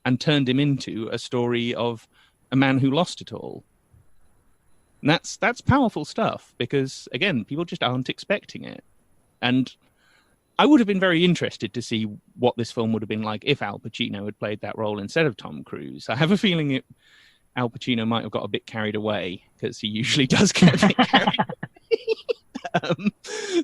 and turned him into a story of a man who lost it all. And that's powerful stuff because, again, people just aren't expecting it. And I would have been very interested to see what this film would have been like if Al Pacino had played that role instead of Tom Cruise. I have a feeling Al Pacino might have got a bit carried away because he usually does get a bit carried away.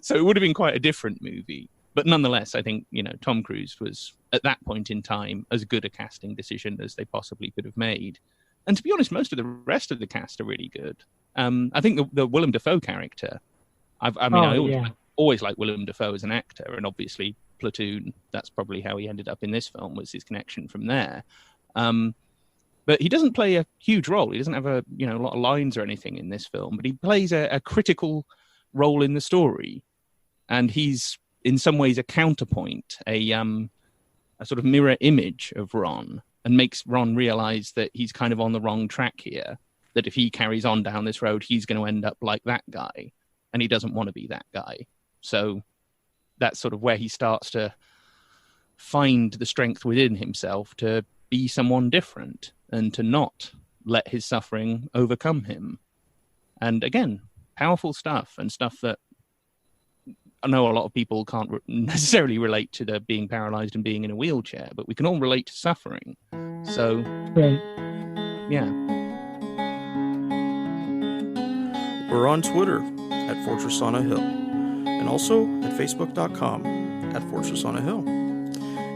So it would have been quite a different movie. But nonetheless, I think, Tom Cruise was, at that point in time, as good a casting decision as they possibly could have made. And to be honest, most of the rest of the cast are really good. I think the Willem Dafoe character, I always liked Willem Dafoe as an actor, and obviously Platoon, that's probably how he ended up in this film, was his connection from there. But he doesn't play a huge role. He doesn't have a lot of lines or anything in this film, but he plays a critical role in the story. And he's, in some ways, a counterpoint, a sort of mirror image of Ron, and makes Ron realize that he's kind of on the wrong track here, that if he carries on down this road, he's going to end up like that guy, and he doesn't want to be that guy. So that's sort of where he starts to find the strength within himself to be someone different and to not let his suffering overcome him. And again, powerful stuff, and stuff that I know a lot of people can't necessarily relate to the being paralyzed and being in a wheelchair, but we can all relate to suffering. So,
right.
Yeah.
We're on Twitter at Fortress on a Hill, and also at Facebook.com at Fortress on a Hill.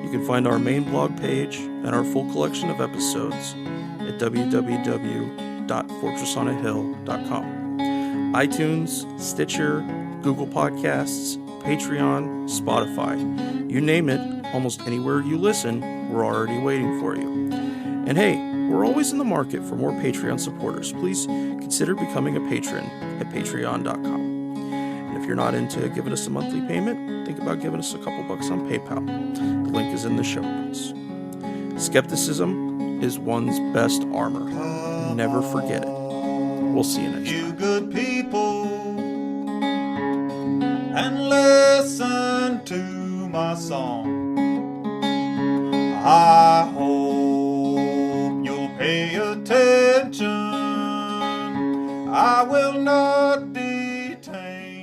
You can find our main blog page and our full collection of episodes at www.fortressonahill.com. iTunes, Stitcher, Google Podcasts, Patreon, Spotify. You name it, almost anywhere you listen, we're already waiting for you. And hey, we're always in the market for more Patreon supporters. Please consider becoming a patron at patreon.com. And if you're not into giving us a monthly payment, think about giving us a couple bucks on PayPal. The link is in the show notes. Skepticism is one's best armor. Never forget it. We'll see you next time.
and listen to my song. I hope you'll pay attention. I will not detain